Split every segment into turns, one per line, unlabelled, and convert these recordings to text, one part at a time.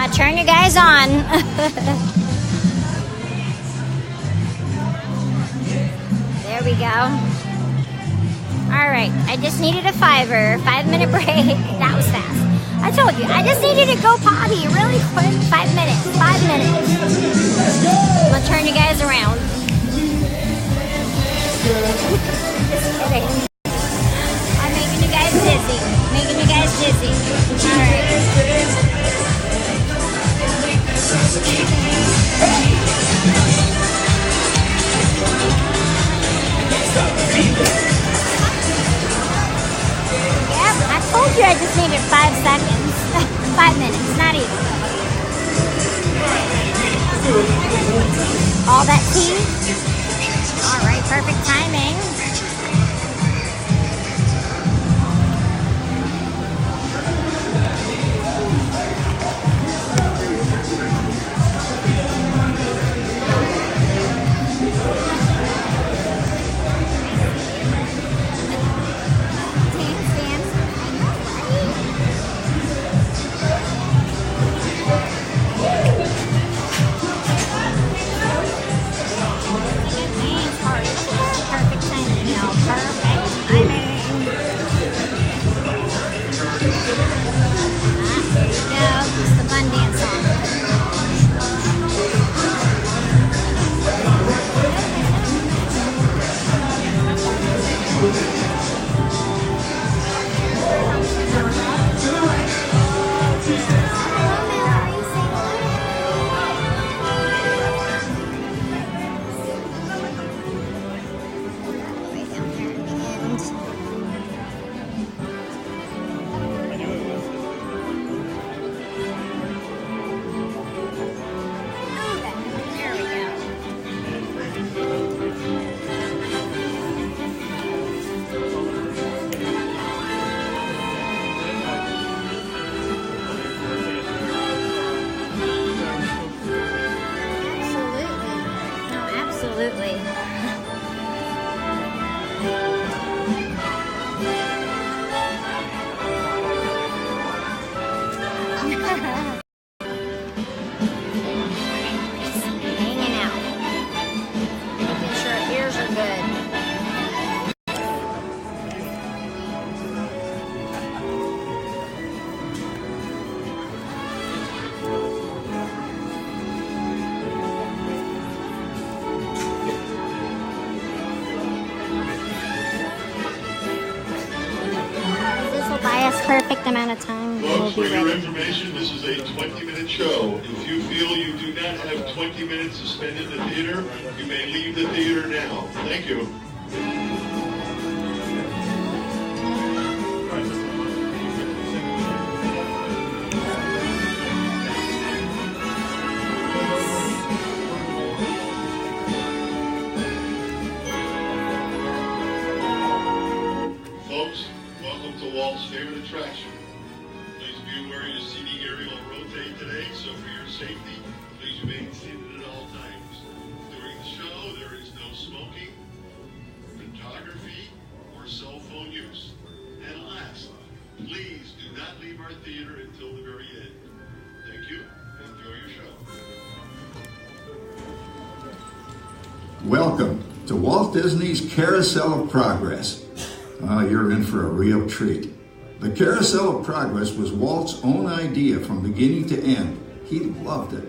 Now turn you guys on. There we go. All right, I just needed a 5-minute break. That was fast. I told you, I just needed to go potty really quick. 5 minutes, 5 minutes. I'm gonna turn you guys around. Just kidding. I'm making you guys dizzy. Making you guys dizzy. All right. Yeah, I told you I just needed 5 seconds. 5 minutes, not even. All that tea? All right, perfect timing. Absolutely. Hanging out. Making sure our ears are good. Perfect amount of time.
Folks, for your information, this is a 20-minute show. If you feel you do not have 20 minutes to spend in the theater, you may leave the theater now. Thank you. Folks, welcome to Walt's favorite attraction. Please be aware your seating area will rotate today, so for your safety, please remain seated at all times. During the show, there is no smoking, photography, or cell phone use. And last, please do not leave our theater until the very end. Thank you. Enjoy your show.
Welcome to Walt Disney's Carousel of Progress. You're in for a real treat. The Carousel of Progress was Walt's own idea from beginning to end. He loved it.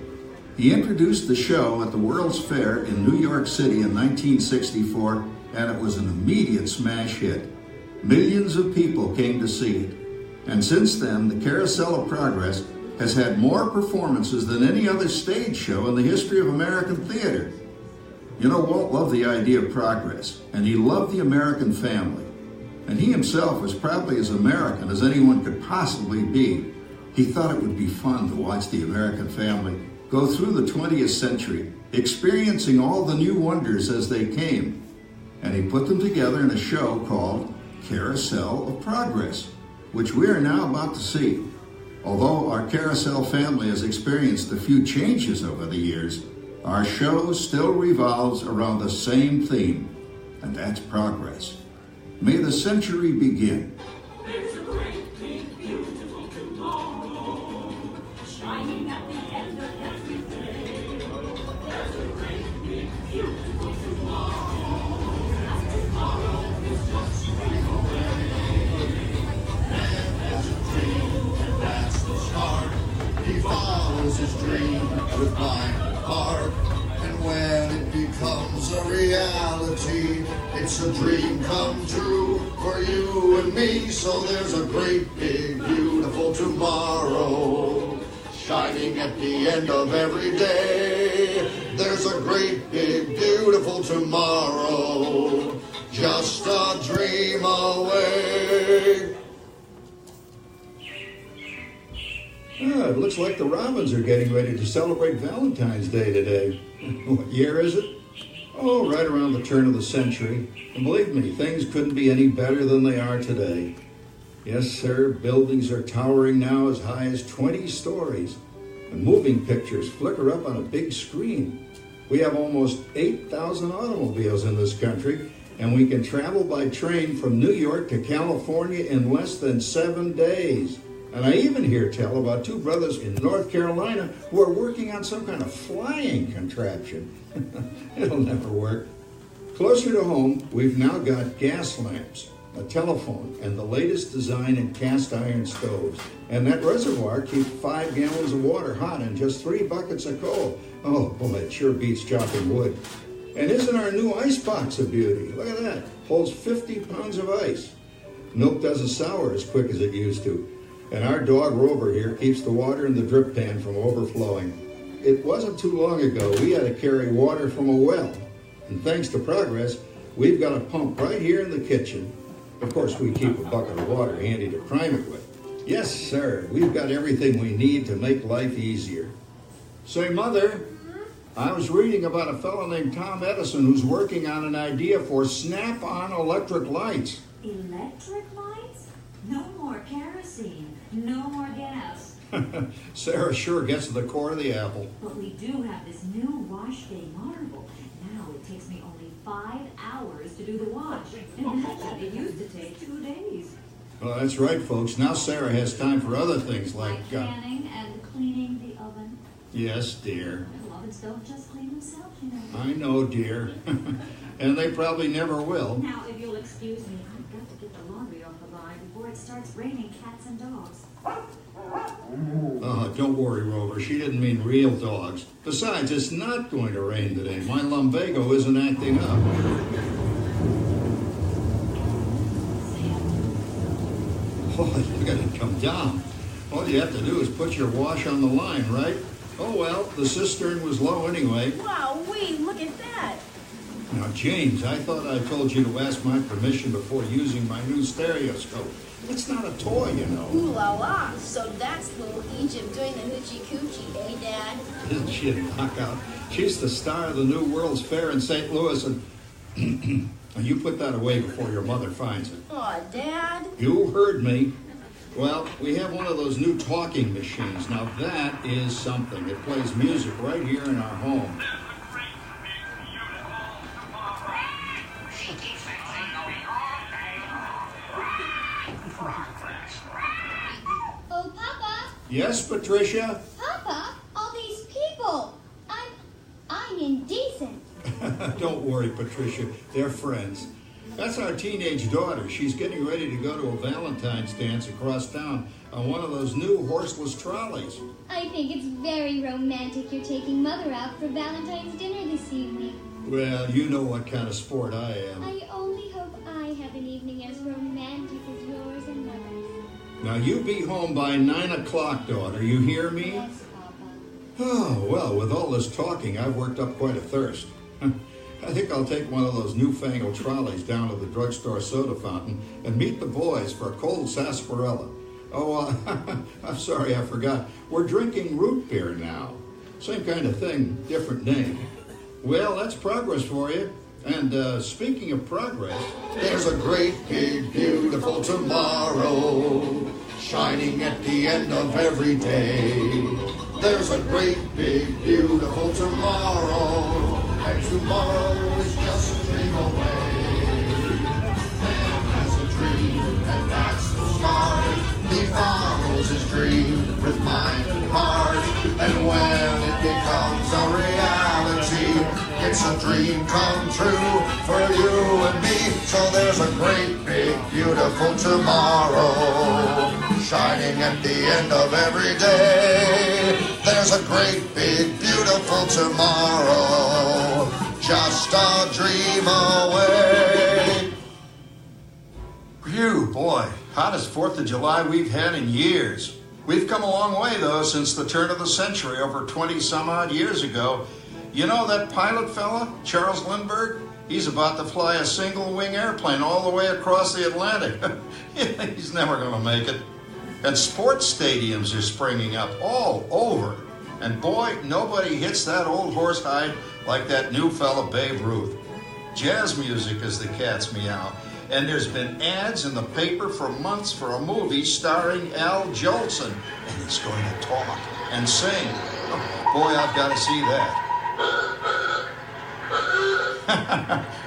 He introduced the show at the World's Fair in New York City in 1964, and it was an immediate smash hit. Millions of people came to see it. And since then, the Carousel of Progress has had more performances than any other stage show in the history of American theater. You know, Walt loved the idea of progress, and he loved the American family. And he himself was probably as American as anyone could possibly be. He thought it would be fun to watch the American family go through the 20th century, experiencing all the new wonders as they came. And he put them together in a show called Carousel of Progress, which we are now about to see. Although our Carousel family has experienced a few changes over the years, our show still revolves around the same theme, and that's progress. May the century begin.
There's a great big beautiful tomorrow shining at the
with mind and heart. And when it becomes a reality, it's a dream come true for you and me. So there's a great big beautiful tomorrow shining at the end of every day. There's a great big beautiful tomorrow, just a dream away. It looks like the Robins are getting ready to celebrate Valentine's Day today. What year is it? Oh, right around the turn of the century. And believe me, things couldn't be any better than they are today. Yes, sir, buildings are towering now as high as 20 stories. And moving pictures flicker up on a big screen. We have almost 8,000 automobiles in this country, and we can travel by train from New York to California in less than 7 days. And I even hear tell about two brothers in North Carolina who are working on some kind of flying contraption. It'll never work. Closer to home, we've now got gas lamps, a telephone, and the latest design in cast iron stoves. And that reservoir keeps 5 gallons of water hot and just 3 buckets of coal. Oh boy, it sure beats chopping wood. And isn't our new ice box a beauty? Look at that. Holds 50 pounds of ice. Milk doesn't sour as quick as it used to. And our dog Rover here keeps the water in the drip pan from overflowing. It wasn't too long ago we had to carry water from a well. And thanks to Progress, we've got a pump right here in the kitchen. Of course, we keep a bucket of water handy to prime it with. Yes, sir, we've got everything we need to make life easier. Say, Mother, I was reading about a fellow named Tom Edison who's working on an idea for snap-on electric lights.
Electric lights? No more kerosene, no more gas.
Sarah sure gets to the core of the apple.
But we do have this new wash day marvel. Now it takes me only 5 hours to do the wash. Imagine, it used to take 2 days.
Well, that's right, folks. Now Sarah has time for other things like
canning and cleaning the oven.
Yes, dear.
Well, ovens don't just clean themselves, you know.
I know, dear. And they probably never will.
Now, if you'll excuse me, I've got to get the laundry off the line before it starts raining cats and dogs.
Don't worry, Rover. She didn't mean real dogs. Besides, it's not going to rain today. My lumbago isn't acting up. Oh, look at it come down. All you have to do is put your wash on the line, right? Oh, well, the cistern was low anyway.
Wow-wee, look at that.
Now, James, I thought I told you to ask my permission before using my new stereoscope. It's not a toy, you know.
Ooh la la. So that's little Egypt doing the hoochie coochie, eh, Dad?
Isn't she a knockout? She's the star of the new World's Fair in St. Louis, and you put that away before your mother finds it.
Aw, Dad.
You heard me. Well, we have one of those new talking machines. Now, that is something. It plays music right here in our home.
Oh, Papa!
Yes, Patricia?
Papa, all these people! I'm indecent.
Don't worry, Patricia. They're friends. That's our teenage daughter. She's getting ready to go to a Valentine's dance across town on one of those new horseless trolleys.
I think it's very romantic you're taking Mother out for Valentine's dinner this evening.
Well, you know what kind of sport I am.
I only hope I have an evening as romantic as yours and Mother's.
Now, you be home by 9 o'clock, daughter. You hear me?
Yes, Papa.
Oh, well, with all this talking, I've worked up quite a thirst. I think I'll take one of those newfangled trolleys down to the drugstore soda fountain and meet the boys for a cold sarsaparilla. Oh, I'm sorry, I forgot. We're drinking root beer now. Same kind of thing, different name. Well, that's progress for you. And speaking of progress, there's a great, big, beautiful tomorrow shining at the end of every day. There's a great, big, beautiful tomorrow, and tomorrow is just a dream away. Man has a dream, and that's the start. He follows his dream with mind and heart, and when it becomes a reality, it's a dream come true for you and me. So there's a great, big, beautiful tomorrow
shining at the end of every day. There's a great, big, beautiful tomorrow, just a dream away.
Phew, boy, hottest 4th of July we've had in years. We've come a long way, though, since the turn of the century, over 20-some-odd years ago. You know that pilot fella, Charles Lindbergh? He's about to fly a single-wing airplane all the way across the Atlantic. He's never going to make it. And sports stadiums are springing up all over. And boy, nobody hits that old horsehide like that new fella Babe Ruth. Jazz music is the cat's meow. And there's been ads in the paper for months for a movie starring Al Jolson. And he's going to talk and sing. Oh, boy, I've got to see that.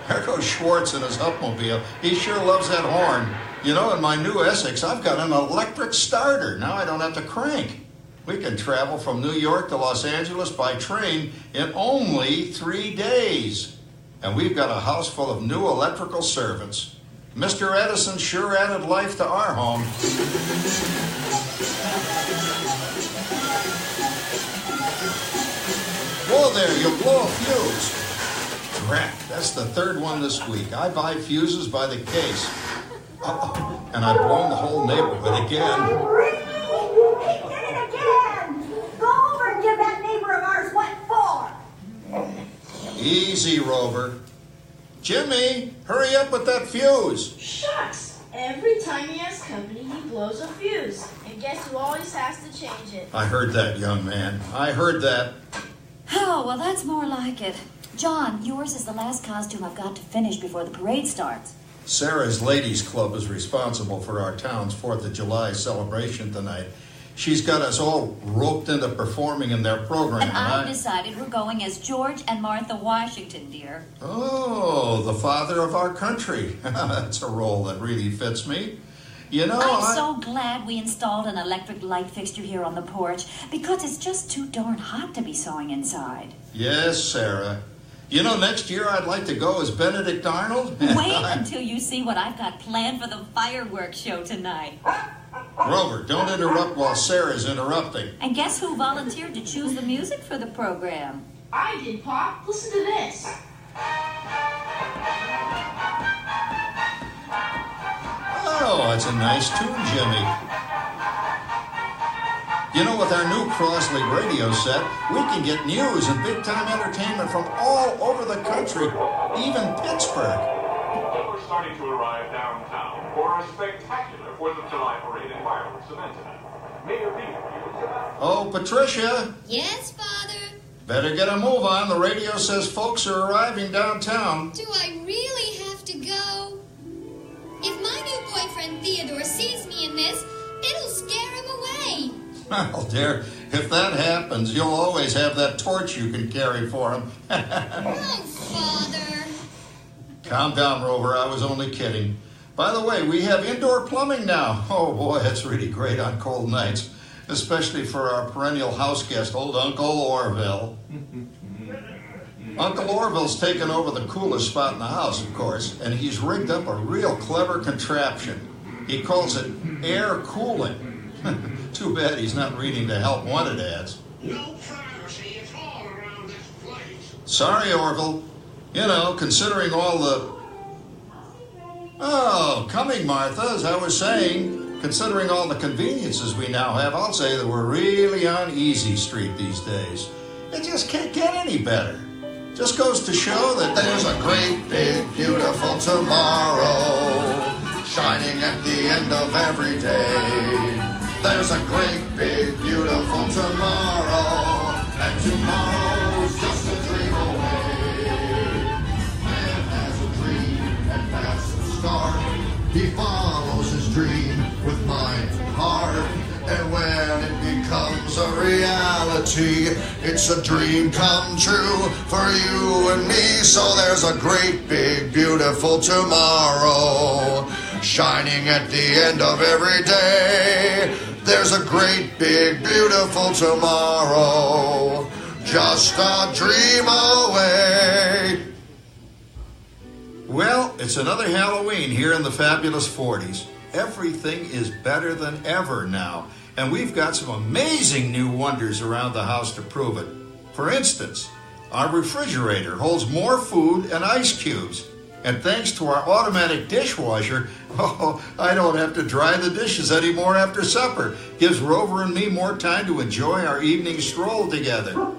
There goes Schwartz in his upmobile. He sure loves that horn. You know, in my new Essex, I've got an electric starter. Now I don't have to crank. We can travel from New York to Los Angeles by train in only 3 days. And we've got a house full of new electrical servants. Mr. Edison sure added life to our home. Whoa there, you'll blow a fuse. Crap, that's the 3rd one this week. I buy fuses by the case. Uh-oh. And I've blown the whole neighborhood again.
He did it again! Go over and give that neighbor of ours what for!
Easy, Rover. Jimmy, hurry up with that fuse.
Shucks! Every time he has company, he blows a fuse.
And guess who always has to change it?
I heard that, young man. I heard that.
Oh, well, that's more like it. John, yours is the last costume I've got to finish before the parade starts.
Sarah's Ladies Club is responsible for our town's 4th of July celebration tonight. She's got us all roped into performing in their program.
And I decided we're going as George and Martha Washington, dear.
Oh, the father of our country. That's a role that really fits me. You know,
I'm so glad we installed an electric light fixture here on the porch, because it's just too darn hot to be sewing inside.
Yes, Sarah. You know, next year I'd like to go as Benedict Arnold.
Wait until you see what I've got planned for the fireworks show tonight.
Rover, don't interrupt while Sarah's interrupting.
And guess who volunteered to choose the music for the program?
I did, Pop. Listen to this.
Oh, that's a nice tune, Jimmy. You know, with our new Crossley radio set, we can get news and big-time entertainment from all over the country, even Pittsburgh.
We're starting to arrive downtown for a spectacular 4th of July parade and fireworks event tonight. Mayor Pete.
Oh, Patricia.
Yes, Father?
Better get a move on. The radio says folks are arriving downtown.
Do I really have to go? If my new boyfriend Theodore sees me in this, it'll scare him away.
Well, dear, if that happens, you'll always have that torch you can carry for him.
Oh, Father.
Calm down, Rover. I was only kidding. By the way, we have indoor plumbing now. Oh, boy, that's really great on cold nights, especially for our perennial house guest, old Uncle Orville. Uncle Orville's taken over the coolest spot in the house, of course, and he's rigged up a real clever contraption. He calls it air cooling. Too bad he's not reading the Help Wanted ads.
No privacy at all around this place.
Sorry, Orville. You know, considering all the... Oh, coming, Martha, as I was saying, considering all the conveniences we now have, I'll say that we're really on easy street these days. It just can't get any better. Just goes to show that
There's a great, big, beautiful tomorrow, shining at the end of every day. There's a great, big, beautiful tomorrow, and tomorrow's just a dream away. Man has a dream, and that's the start. He follows his dream with mind and heart, and when it becomes a reality, it's a dream come true for you and me. So there's a great, big, beautiful tomorrow, shining at the end of every day. There's a great, big, beautiful tomorrow, just a dream away.
Well, it's another Halloween here in the fabulous 40s. everything is better than ever now. And we've got some amazing new wonders around the house to prove it. For instance, our refrigerator holds more food and ice cubes. And thanks to our automatic dishwasher, I don't have to dry the dishes anymore after supper. Gives Rover and me more time to enjoy our evening stroll together.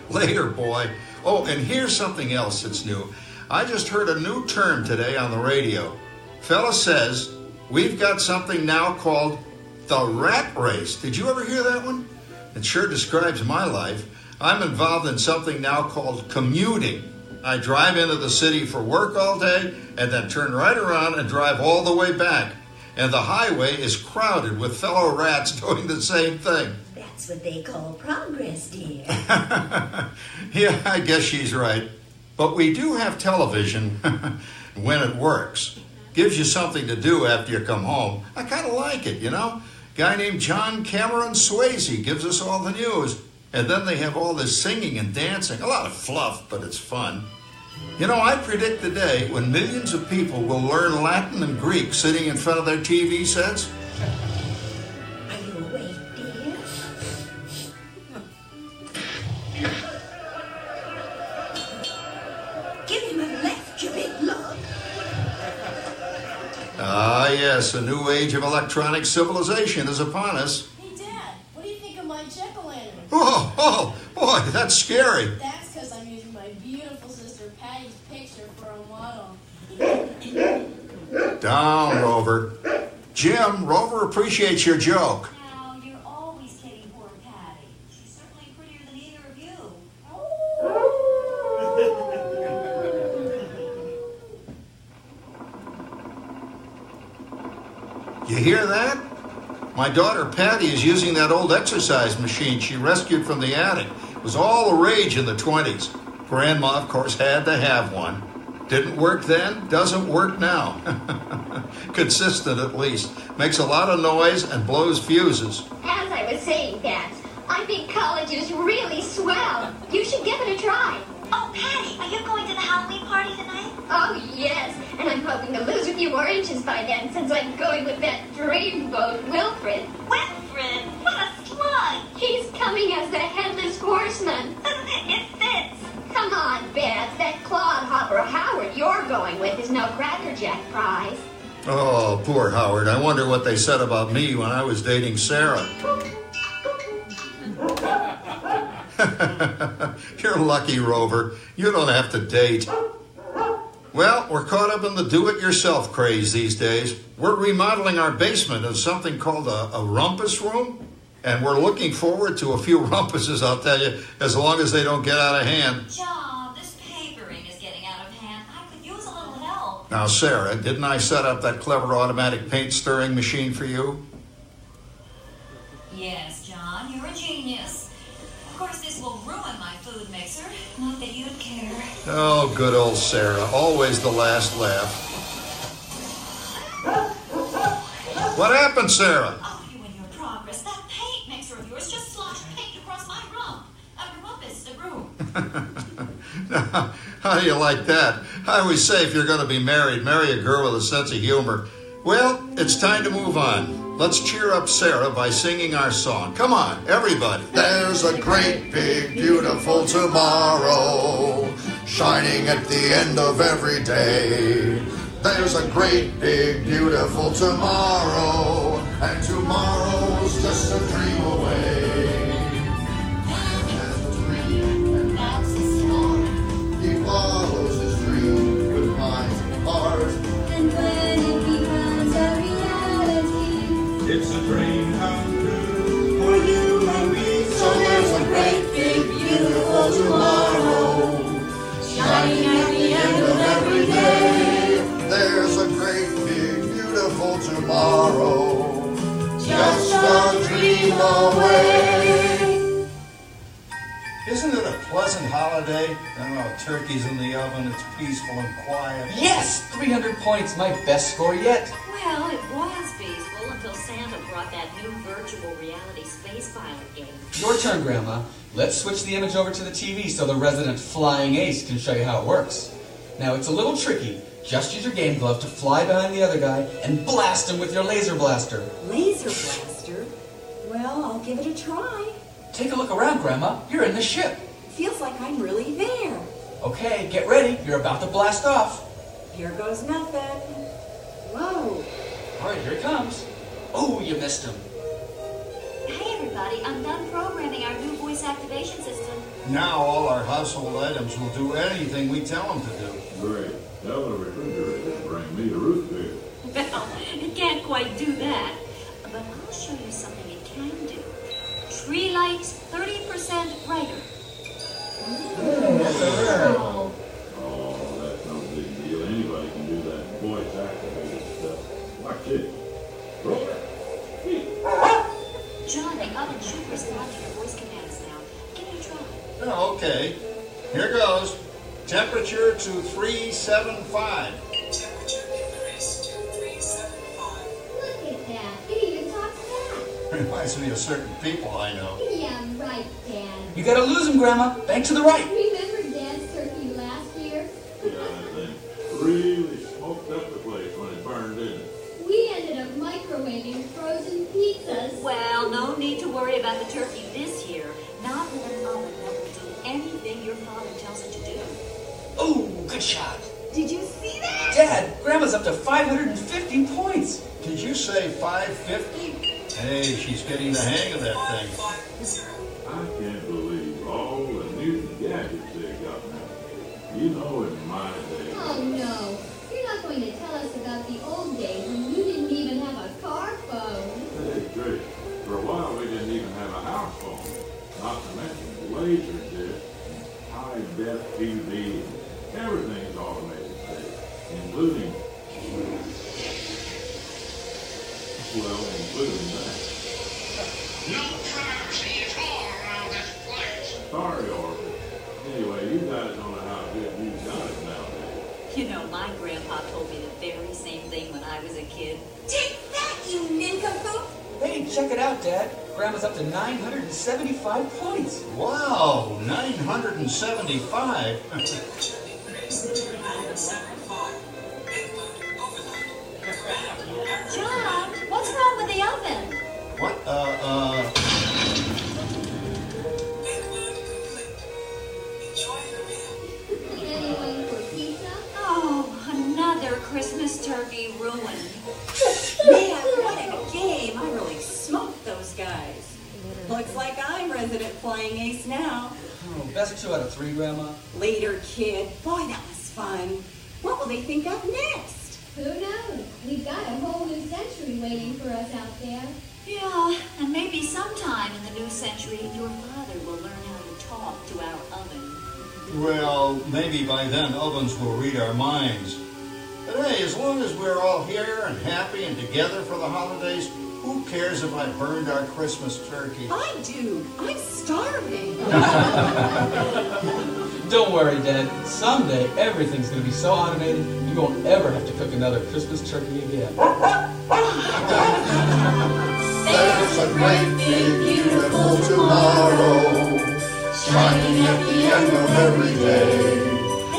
Later, boy. Oh, and here's something else that's new. I just heard a new term today on the radio. Fella says, we've got something now called the rat race. Did you ever hear that one? It sure describes my life. I'm involved in something now called commuting. I drive into the city for work all day and then turn right around and drive all the way back. And the highway is crowded with fellow rats doing the same thing.
That's what they call progress, dear.
Yeah, I guess she's right. But we do have television when it works. Gives you something to do after you come home. I kind of like it, you know. Guy named John Cameron Swayze gives us all the news. And then they have all this singing and dancing. A lot of fluff, but it's fun. You know, I predict the day when millions of people will learn Latin and Greek sitting in front of their TV sets.
Are you awake, dear? Give him a left, you big lug.
Ah, yes, a new age of electronic civilization is upon us.
Hey, Dad, what do you think of my jack-o'-lantern?
Oh, boy, that's scary.
That's because I'm using my beautiful sister Patty's picture for a model.
Down, Rover. Jim, Rover appreciates your joke.
Now, you're always kidding poor Patty. She's certainly prettier than either of you.
You hear that? My daughter Patty is using that old exercise machine she rescued from the attic. It was all the rage in the 20s. Grandma, of course, had to have one. Didn't work then, doesn't work now. Consistent, at least. Makes a lot of noise and blows fuses.
As I was saying, Dad, I think college is really swell. You should give it a try.
Oh, Patty, are you going to the Halloween party tonight?
Oh, yes, and I'm hoping to lose a few more inches by then since I'm going with that dreamboat Wilfred.
Wilfred, what a slug!
He's coming as the headless horseman.
It fits.
Come on, Beth, that clodhopper Howard you're going with is no Cracker Jack prize.
Oh, poor Howard. I wonder what they said about me when I was dating Sarah. You're lucky, Rover. You don't have to date. Well, we're caught up in the do-it-yourself craze these days. We're remodeling our basement into something called a rumpus room. And we're looking forward to a few rumpuses, I'll tell you, as long as they don't get out of hand.
John, this papering is getting out of hand. I could use a little help.
Now, Sarah, didn't I set up that clever automatic paint stirring machine for you?
Yes, John, you're a genius. Of course, this will ruin my food mixer. Not that you'd care.
Oh, good old Sarah. Always the last laugh. What happened, Sarah?
Oh, you and your progress. That paint mixer of yours just sloshed paint across my rump. A rumpus, the room.
Now, how do you like that? I always say if you're going to be married, marry a girl with a sense of humor. Well, it's time to move on. Let's cheer up Sarah by singing our song. Come on, everybody.
There's a great big beautiful tomorrow shining at the end of every day. There's a great big beautiful tomorrow, and tomorrow's just a dream away. And a dream,
That's his song.
he follows his dream with mind and heart.
And when it becomes a reality,
It's a dream come true for you and me.
So there's a great big beautiful tomorrow shining at the end of every day. There's a great big beautiful tomorrow, just a dream away.
Isn't it a pleasant holiday? I don't know, turkey's in the oven, it's peaceful and quiet.
Yes! 300 points, my best score yet.
Well, it was peaceful until Santa brought that new virtual reality space pilot game.
Your turn, Grandma. Let's switch the image over to the TV so the resident flying ace can show you how it works. Now, it's a little tricky. Just use your game glove to fly behind the other guy and blast him with your laser blaster.
Laser blaster? Well, I'll give it a try.
Take a look around, Grandma. You're in the ship.
Feels like I'm really there.
Okay, get ready. You're about to blast off.
Here goes nothing. Whoa.
All right, here he comes. Oh, you missed him.
Hey, everybody, I'm done programming our new voice activation system.
Now all our household items will do anything we tell them to do.
Great. Tell the refrigerator to bring me the root beer.
Well, it can't quite do that. But I'll show you something it can do. Tree lights 30% brighter.
Oh, that's no big deal. Anybody can do that voice-activated stuff. Watch it. Roll it.
John, the oven should respond to your voice commands now. Give it a try.
Oh, okay. Here goes. Temperature to 375.
Look at that. It even talks back.
Reminds me of certain people I know.
Yeah, right, Dad.
You gotta lose him, Grandma. Bank to the right.
Remember Dad's turkey last year?
Yeah, that thing really smoked up the place when it burned, didn't it?
We ended up microwaving frozen pizzas.
Well, no need to worry about the turkey this year. Not with an oven that will do anything your father tells it to do.
Oh, good shot.
Did you see that?
Dad, Grandma's up to 550 points.
Did you say 550? Hey, she's getting the hang of that thing.
I can't believe all the new gadgets they got now. You know, in my day.
Oh no, you're not going to tell us about the old days when you didn't even have a car phone.
Hey, Trish, for a while we didn't even have a house phone. Not to mention laser disc, high-def TV, everything's automated today, including that.
No privacy at all around this place.
Sorry, Orphan. Anyway, you guys don't know how good you got it nowadays.
You know, my grandpa told me the very same thing when I was a kid.
Take that, you nincompoop!
Hey, check it out, Dad. Grandma's up to 975 points.
Wow, 975.
John, what's wrong with the oven?
What?
Anyone for pizza?
Oh, another Christmas turkey ruined.
Man, what a game. I really smoked those guys. Looks like I'm resident flying ace now.
Oh, best 2 out of 3, Grandma.
Later, kid. Boy, that was fun. What will they think up next?
Who knows? We've got a whole new century waiting for us out there.
Yeah, and maybe sometime in the new century, your father will learn how to talk to our oven.
Well, maybe by then ovens will read our minds. But hey, as long as we're all here and happy and together for the holidays, who cares if I burned our Christmas turkey?
I do. I'm starving.
Don't worry, Dad. Someday, everything's going to be so automated, you won't ever have to cook another Christmas turkey again.
There's a great big beautiful tomorrow, shining at the end of every day.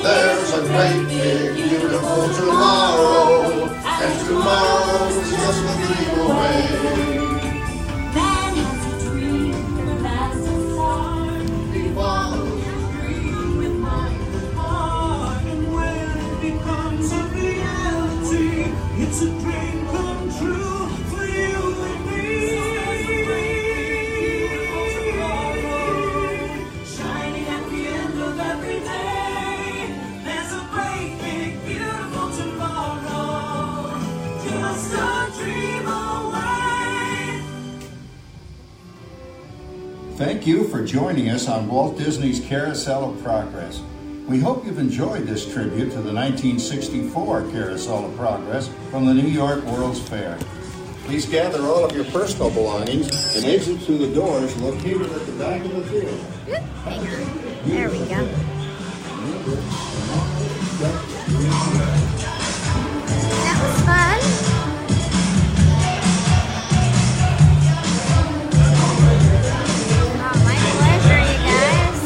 There's a great big beautiful tomorrow, and tomorrow's just a dream away.
Man has a dream that lasts a song.
He follows his dream with mind and heart,
And when it becomes a reality, it's a dream come true for you and me. Shining at the end of every day, there's a great big beautiful tomorrow, just a dream away.
Thank you for joining us on Walt Disney's Carousel of Progress. We hope you've enjoyed this tribute to the 1964 Carousel of Progress from the New York World's Fair. Please gather all of your personal belongings and exit through the doors located at the back of the theater.
Thank you. There we go. That was fun. Oh, my pleasure, you guys.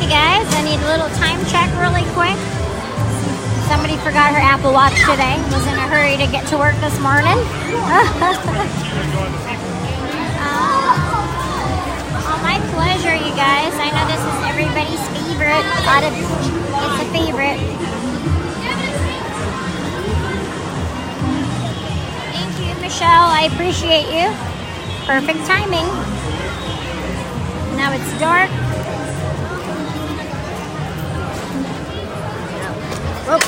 you guys. I need a little time check really quick. Somebody forgot her Apple Watch today. Was in a hurry to get to work this morning. Oh, my pleasure, you guys. I know this is everybody's favorite. It's a favorite. Thank you, Michelle. I appreciate you. Perfect timing. Now it's dark. Whoop.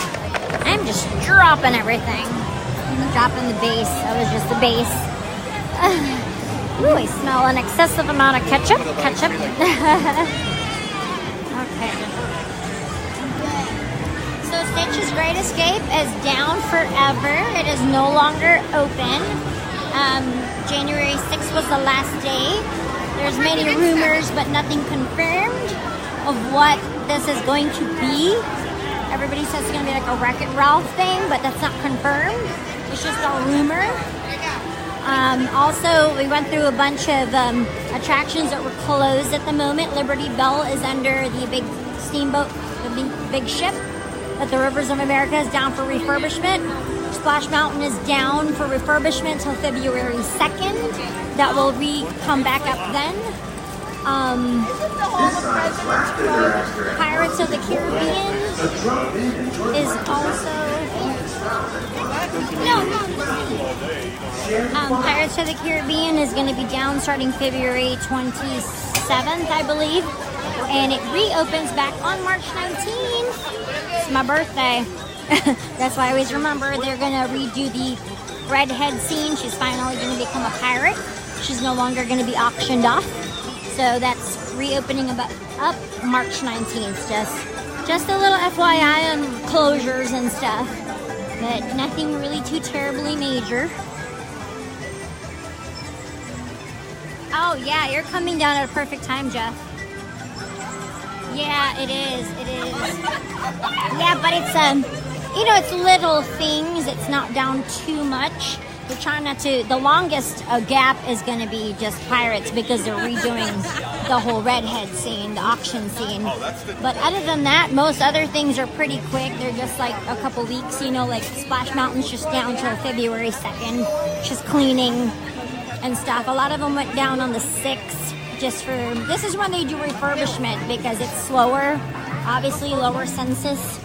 I'm just dropping everything. I'm dropping the base. That was just the base. Ooh, I smell an excessive amount of ketchup. Okay. So Stitch's Great Escape is down forever. It is no longer open. January 6th was the last day. There's many rumors, but nothing confirmed of what this is going to be. Everybody says it's going to be like a Wreck-It Ralph thing, but that's not confirmed. It's just a rumor. Also, we went through a bunch of attractions that were closed at the moment. Liberty Bell is under the big steamboat, the big ship. But the Rivers of America is down for refurbishment. Splash Mountain is down for refurbishment till February 2nd. That will come back up then. Pirates of the Caribbean is also... Pirates of the Caribbean is going to be down starting February 27th, I believe. And it reopens back on March 19th. It's my birthday. That's why I always remember they're going to redo the redhead scene. She's finally going to become a pirate. She's no longer going to be auctioned off. So that's reopening up March 19th. Just a little FYI on closures and stuff. But nothing really too terribly major. Oh yeah, you're coming down at a perfect time, Jeff. Yeah, it is. Yeah, but it's it's little things. It's not down too much. We're trying not to. The longest gap is going to be just Pirates because they're redoing the whole redhead scene, the auction scene. But other than that, most other things are pretty quick. They're just like a couple weeks, like Splash Mountain's just down till February 2nd, just cleaning and stuff. A lot of them went down on the 6th just for, this is when they do refurbishment because it's slower, obviously lower census.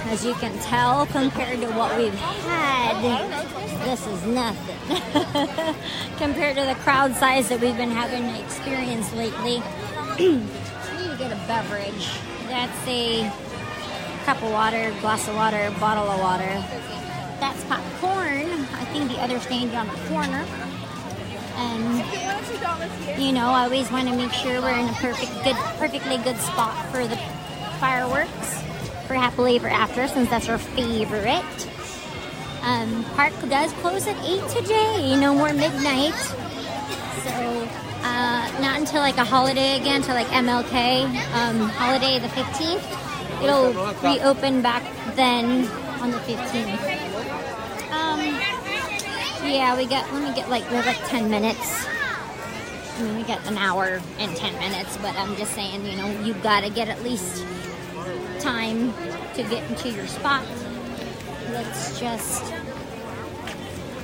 As you can tell, compared to what we've had, this is nothing. Compared to the crowd size that we've been having to experience lately. I need to get a beverage. That's a cup of water, glass of water, bottle of water. That's popcorn. I think the other stand on the corner. And, I always want to make sure we're in a perfectly good spot for the fireworks. For Happily Ever After, since that's our favorite. Park does close at 8 today, no more midnight. So, not until like a holiday again, till like MLK, holiday the 15th. It'll reopen back then on the 15th. Yeah, we have like 10 minutes. I mean, we got an hour and 10 minutes, but I'm just saying, you've got to get at least time to get into your spot. Let's just, I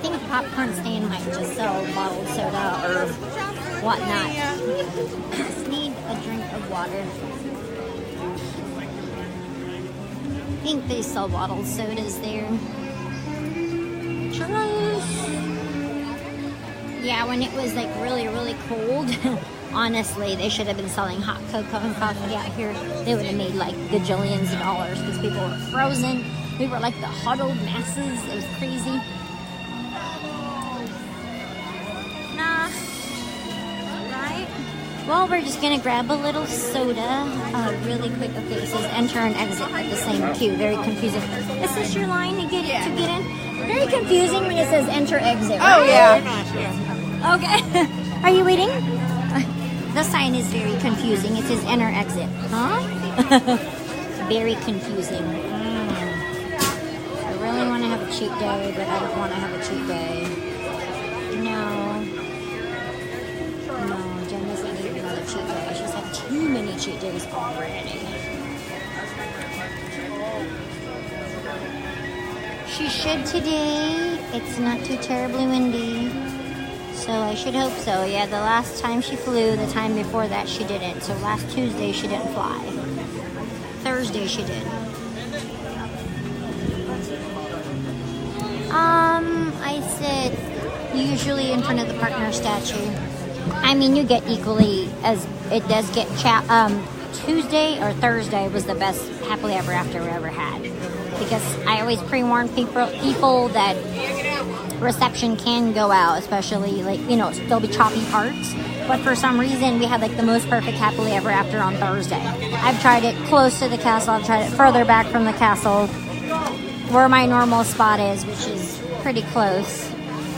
think the popcorn stand might just sell bottled soda or whatnot. Just need a drink of water. I think they sell bottled sodas there. Churros. Yeah, when it was like really, really cold, honestly, they should have been selling hot cocoa and coffee out here. They would have made like gajillions of dollars because people were frozen. We were like the huddled masses. It was crazy. Nah. Right? Well, we're just going to grab a little soda really quick. Okay, it says enter and exit at the same queue. Very confusing. Is this your line to get in? Very confusing when it says enter, exit. Right?
Oh, yeah.
Okay. Are you waiting? The sign is very confusing. It says enter, exit. Huh? Very confusing. I really want to have a cheat day, but I don't want to have a cheat day. No, Jen doesn't need another cheat day. She's had too too many cheat days already. She should today. It's not too terribly windy. So I should hope so. Yeah, the last time she flew, the time before that she didn't. So last Tuesday she didn't fly. Thursday she did. I sit usually in front of the partner statue. I mean, you get equally as it does get Tuesday or Thursday was the best happily ever after we ever had. Because I always pre-warn people that reception can go out, especially like, you know, there'll be choppy parts. But for some reason, we had like the most perfect happily ever after on Thursday. I've tried it close to the castle. I've tried it further back from the castle where my normal spot is, which is pretty close.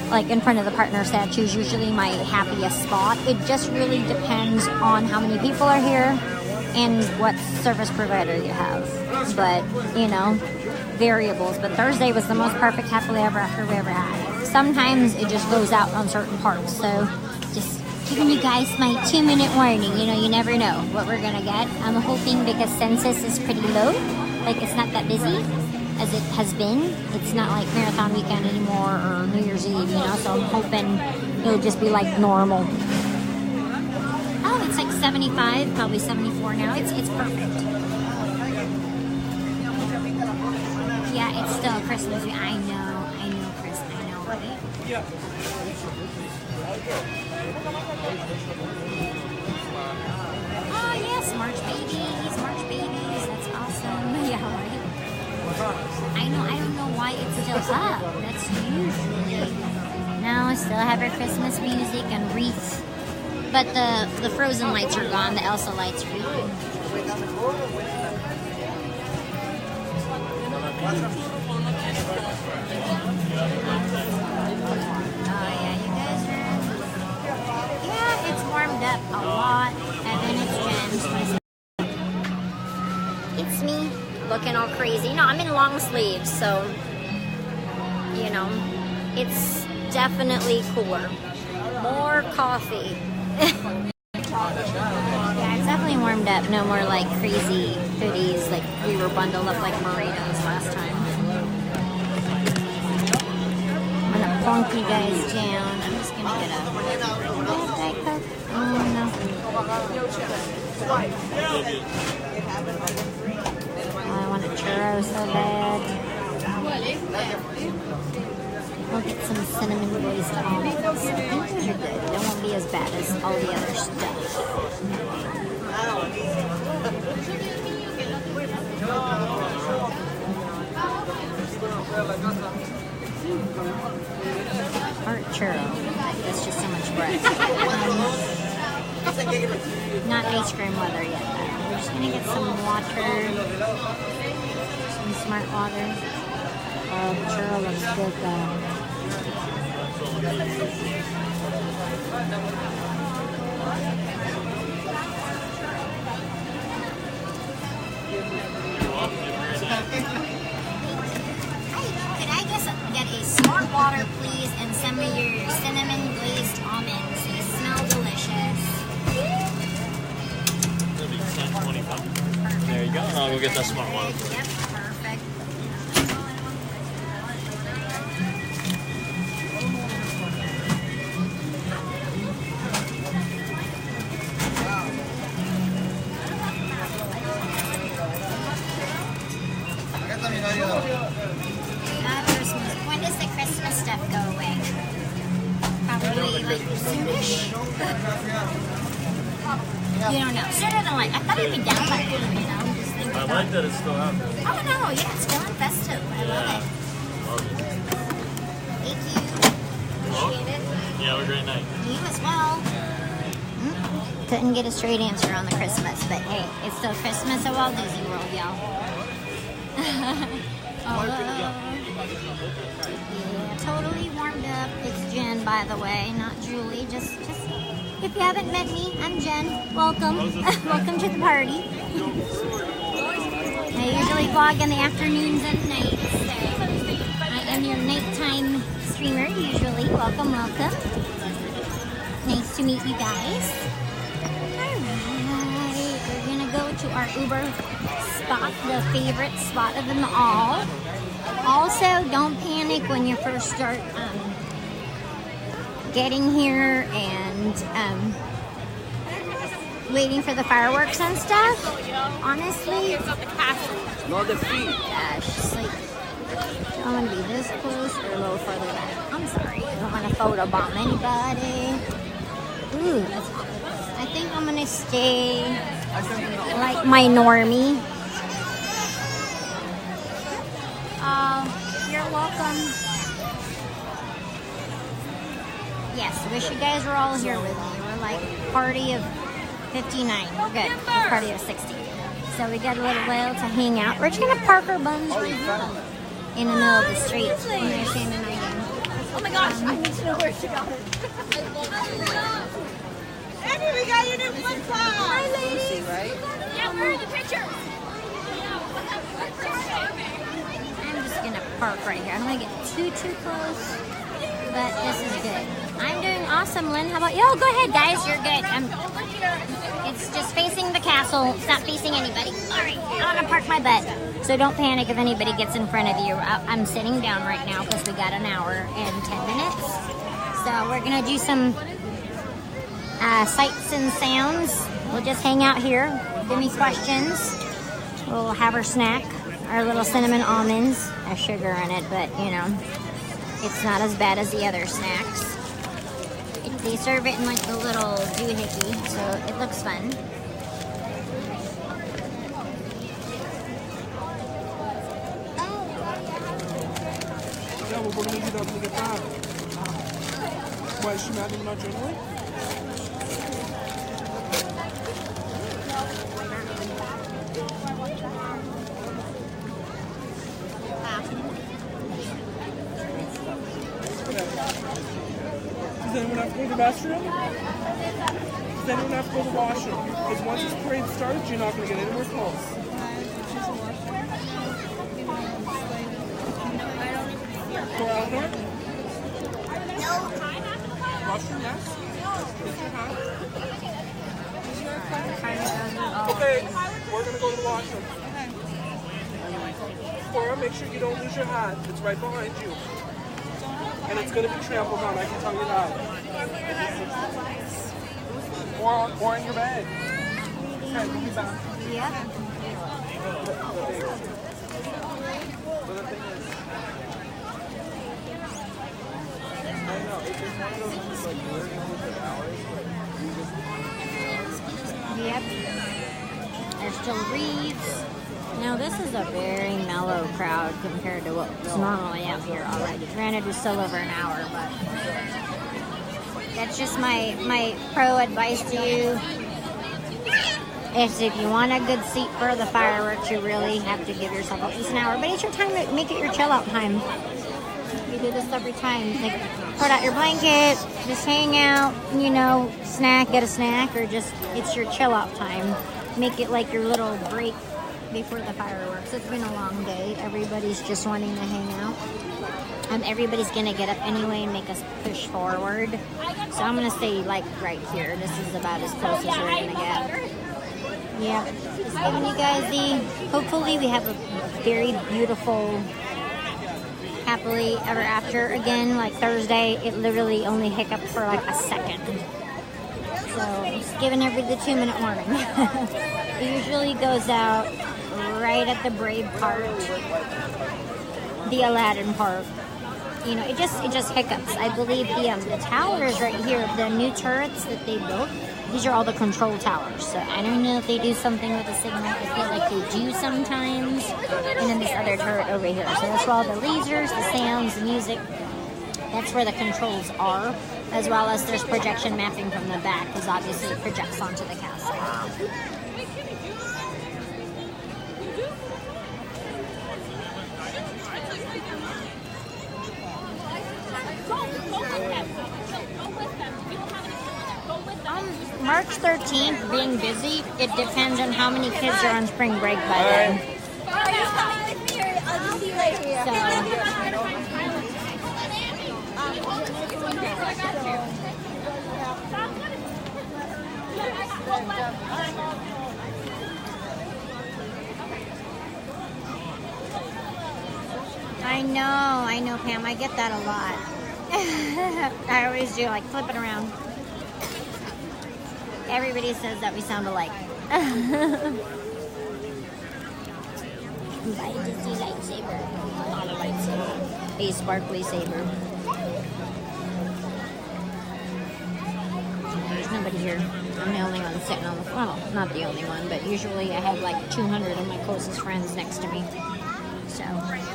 Like in front of the partner statue is usually my happiest spot. It just really depends on how many people are here and what service provider you have. But, you know, variables. But Thursday was the most perfect happily ever after we ever had. Sometimes it just goes out on certain parts. So just giving you guys my 2-minute warning. You know, you never know what we're going to get. I'm hoping because census is pretty low. Like it's not that busy as it has been. It's not like marathon weekend anymore or New Year's Eve, you know, so I'm hoping it'll just be like normal. Oh, it's like 75, probably 74 now. It's perfect. Yeah, it's still Christmas. I know, Chris, I know, right? Oh, yes, March babies, that's awesome. Yeah, right? I know, I don't know why it's still up. That's usually... No, I still have our Christmas music and wreaths. But the Frozen lights are gone, the Elsa lights are gone. Oh yeah, you guys are... Yeah, it's warmed up a lot. Evan, it's Jen. It's me. Looking all crazy. No, I'm in long sleeves, so, you know, it's definitely cooler. More coffee. Yeah, it's definitely warmed up. No more, like, crazy hoodies. Like, we were bundled up like burritos last time. I'm gonna plunk you guys down. I'm just gonna get a Diet Coke. Oh, no. I want a churro so bad. We'll get some cinnamon glazed almonds. I think those are good. They won't be as bad as all the other stuff. Heart churro. That's just so much bread. Not ice cream weather yet, though. We're just gonna get some water. Some smart water. Oh, the churro looks good, though. Could I just get a smart water, please, and send me your cinnamon glazed almonds? They smell delicious.
There you go. I'll go get that smart water.
Yep, perfect. Christmas. When does the Christmas stuff go away? Probably like soonish? You don't know. Sooner than like. I thought it'd be down by then, you know?
I like that it's still out there.
Oh no, yeah, it's still in Festo. I love it. Thank you. Appreciate it.
You have a great night.
You as well. Couldn't get a straight answer on the Christmas, but hey, it's still Christmas at Walt Disney World, y'all. Yeah, totally warmed up. It's Jen, by the way, not Julie. Just if you haven't met me, I'm Jen. Welcome. Welcome to the party. I usually vlog in the afternoons and nights, so I am your nighttime streamer usually. Welcome, welcome. Nice to meet you guys. Alright. our Uber spot, the favorite spot of them all. Also, don't panic when you first start getting here and waiting for the fireworks and stuff. Honestly,
Not the feet.
yeah, it's just like, do I want to be this close or a little further back? I'm sorry, I don't want to photobomb anybody. Ooh, that's hot. I think I'm gonna stay like my normie. You're welcome. Yes, wish you guys were all here with me. We're like party of 59. We're good. We're party of 60. So we got a little while to hang out. We're just gonna park our buns right here in the middle of the street. And there's Sam and I again.
Oh my gosh, I need to know where she got it. Abby, we got your new flip flop. Hi, ladies.
Right?
Yeah, where are the pictures?
I'm just gonna park right here. I don't want to get too close, but this is good. I'm doing awesome, Lynn. How about you? Oh, go ahead, guys. You're good. It's just facing the castle. It's not facing anybody. All right, I'm gonna park my butt. So don't panic if anybody gets in front of you. I'm sitting down right now because we got an hour and 10 minutes. So we're gonna do some sights and sounds. We'll just hang out here. Give me questions. We'll have our snack. Our little cinnamon almonds. Has sugar in it, but you know, it's not as bad as the other snacks. They serve it in like the little doohickey, so it looks fun.
Yeah, we're going to do that to get back. Why is she mad at not journaling? Does anyone have to go to the restroom? Does anyone have to go to the washroom? Because once this parade starts, you're not going to get anywhere close. Go out there? Washroom, yes? Okay, we're going to go to the washroom. Cora, make sure you don't lose your hat. It's right behind you. And it's going to be trampled on, I can tell you that. Or in your bag. Okay, we'll be back.
Yep.
But the thing is, I know, it's just one of those things like we're going to look at hours, but we just
Yep. There's still wreaths. Now this is a very mellow crowd compared to what's normally out here already. Granted, we're still over an hour, but that's just my pro advice to you. Is if you want a good seat for the fireworks, you really have to give yourself at least an hour. But it's your time to make it your chill out time. You do this every time. Like, put out your blanket, just hang out, you know, snack, get a snack, or just, it's your chill out time. Make it like your little break before the fireworks. It's been a long day. Everybody's just wanting to hang out. Everybody's gonna get up anyway and make us push forward. So I'm gonna stay like right here. This is about as close as we're gonna get. Yeah, just giving you guys hopefully we have a very beautiful happily ever after again. Like Thursday, it literally only hiccuped for like a second. So just giving everybody the 2-minute warning. It usually goes out right at the Brave part, the Aladdin part. You know, it just hiccups. I believe the towers right here, the new turrets that they built, these are all the control towers. So I don't know if they do something with the signal. I feel like they do sometimes. And then this other turret over here. So that's where all the lasers, the sounds, the music. That's where the controls are. As well as there's projection mapping from the back, because obviously it projects onto the castle. March 13th, being busy, it depends on how many kids are on spring break by then.
Are you coming with me or I'll just be right here?
I know, Pam. I get that a lot. I always do, like, flip it around. Everybody says that we sound alike. Buy a Disney lightsaber. Not a lightsaber. A sparkly saber. There's nobody here. I'm the only one sitting on the floor. Well, not the only one, but usually I have like 200 of my closest friends next to me. So,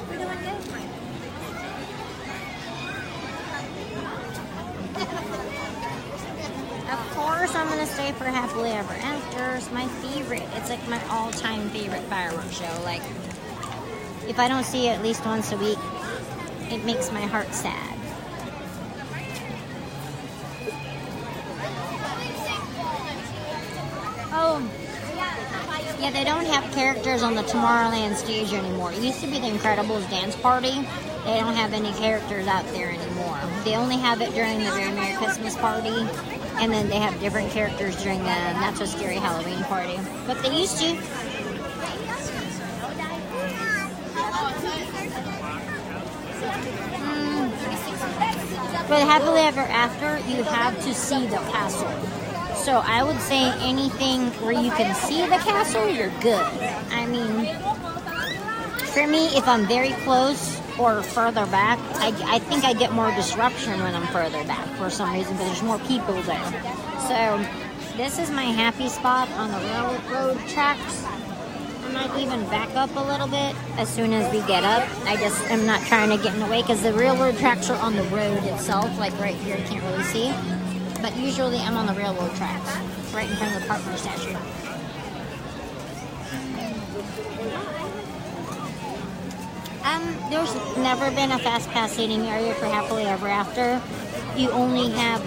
we're doing good. Of course, I'm gonna stay for Happily Ever After. It's my favorite. It's like my all-time favorite fireworks show. Like, if I don't see it at least once a week, it makes my heart sad. Oh, yeah, they don't have characters on the Tomorrowland stage anymore. It used to be the Incredibles dance party. They don't have any characters out there anymore. They only have it during the Very Merry Christmas party, and then they have different characters during the Not So Scary Halloween party. But they used to. But Happily Ever After, you have to see the castle. So I would say anything where you can see the castle, you're good. I mean, for me, if I'm very close or further back, I think I get more disruption when I'm further back for some reason, because there's more people there. So this is my happy spot on the railroad tracks. I might even back up a little bit as soon as we get up. I just am not trying to get in the way because the railroad tracks are on the road itself, like right here, you can't really see. But usually I'm on the railroad tracks, right in front of the partner statue. There's never been a fast pass seating area for Happily Ever After. You only have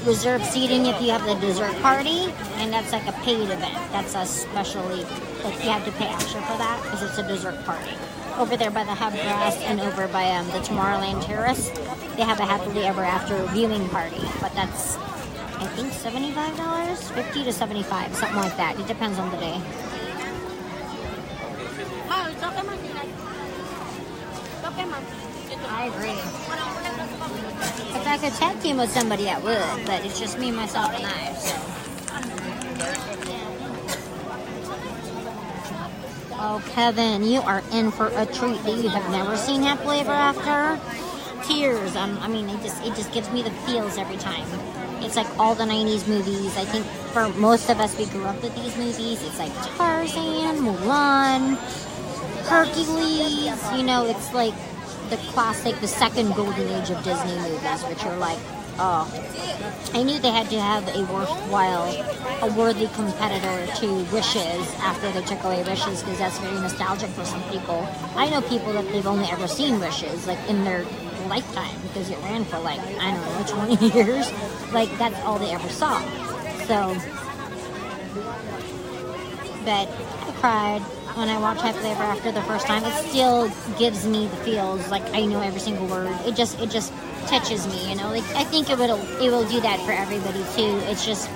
reserved seating if you have the dessert party, and that's like a paid event. That's a specially, like you have to pay extra for that because it's a dessert party. Over there by the Hubgrass and over by the Tomorrowland Terrace, they have a Happily Ever After viewing party, but that's, I think, $75, $50 to $75, something like that. It depends on the day. I agree. If I could tag team with somebody, I would, but it's just me, myself, and I. So. Oh, Kevin, you are in for a treat that you have never seen Happily Ever After. Tears. I mean, it just gives me the feels every time. It's like all the 90s movies. I think for most of us, we grew up with these movies. It's like Tarzan, Mulan, Hercules. You know, it's like the classic, the second golden age of Disney movies, which are like, oh. I knew they had to have a worthy competitor to Wishes after they took away Wishes, because that's very nostalgic for some people. I know people that they've only ever seen Wishes, like in their lifetime, because it ran for like, I don't know, 20 years. Like, that's all they ever saw. So, but I cried when I watched Happily Ever After the first time. It still gives me the feels, like I know every single word. It just touches me, you know. Like, I think it will do that for everybody too. It's just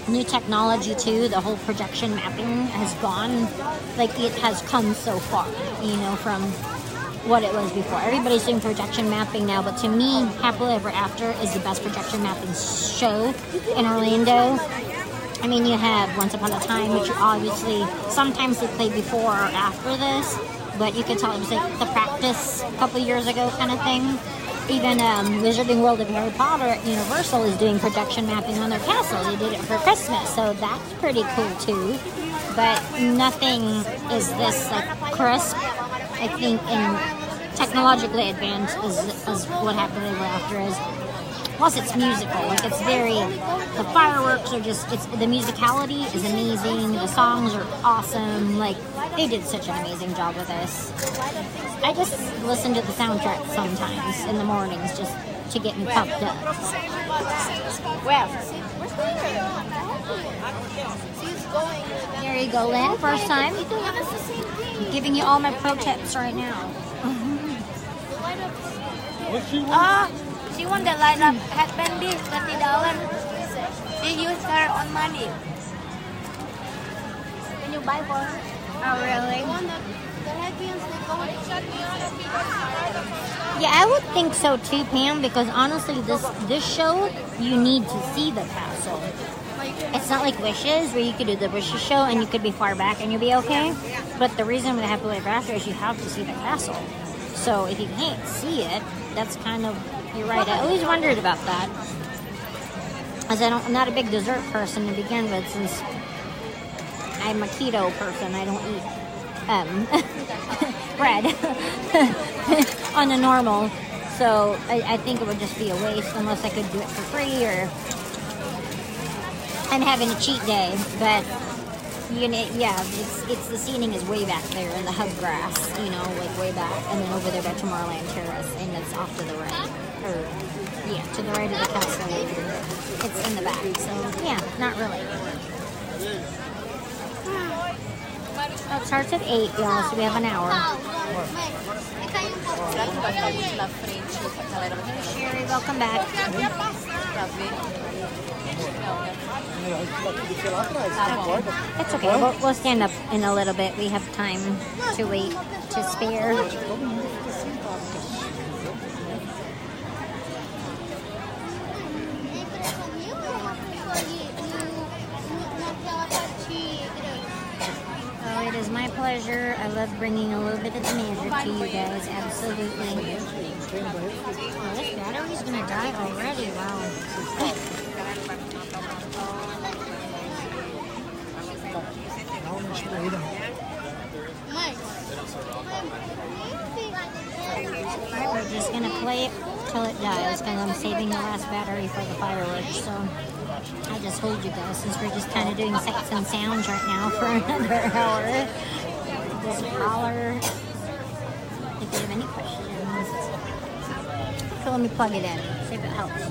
new technology too. The whole projection mapping has gone, like, it has come so far, you know, from what it was before. Everybody's doing projection mapping now, but to me, Happily Ever After is the best projection mapping show in Orlando. I mean, you have Once Upon a Time, which obviously sometimes they play before or after this, but you can tell it was like the practice a couple years ago kind of thing. Even Wizarding World of Harry Potter at Universal is doing projection mapping on their castle. They did it for Christmas, so that's pretty cool too. But nothing is this like crisp, I think, and technologically advanced as what Happily Ever After is. Plus, it's musical. Like, it's very, the fireworks are just, the musicality is amazing. The songs are awesome. Like, they did such an amazing job with this. I just listen to the soundtrack sometimes in the mornings just to get me pumped up. Well, there you go, Lynn. First time. I'm giving you all my pro tips right now.
She want the light up headband, $30. She used her own money.
Can you buy for her? Oh, really?
The headbands that go with
Yeah, I would think so too, Pam, because honestly, this show, you need to see the castle. It's not like Wishes, where you could do the Wishes show and you could be far back and you'll be okay. But the reason we have to wait faster is you have to see the castle. So if you can't see it, that's kind of, you're right. I always wondered about that. As I'm not a big dessert person to begin with, since I'm a keto person. I don't eat bread on the normal. So I think it would just be a waste unless I could do it for free or I'm having a cheat day. But yeah, it's the seating is way back there in the hub grass, you know, like way back, and then over there by Tomorrowland Terrace, and it's off to the right, or yeah, to the right of the castle. It's in the back, so yeah, not really. It starts at 8, y'all, so we have an hour. Sherry, welcome back. It's okay. We'll stand up in a little bit. We have time to wait to spare. Oh, it is my pleasure. I love bringing a little bit of the magic to you guys. Absolutely. Oh, this battery's gonna die already. Wow. Alright, we're just gonna play it till it dies because I'm saving the last battery for the fireworks. So I'll just hold you guys since we're just kind of doing sights and sounds right now for another hour. Just holler if you have any questions. So let me plug it in, see if it helps.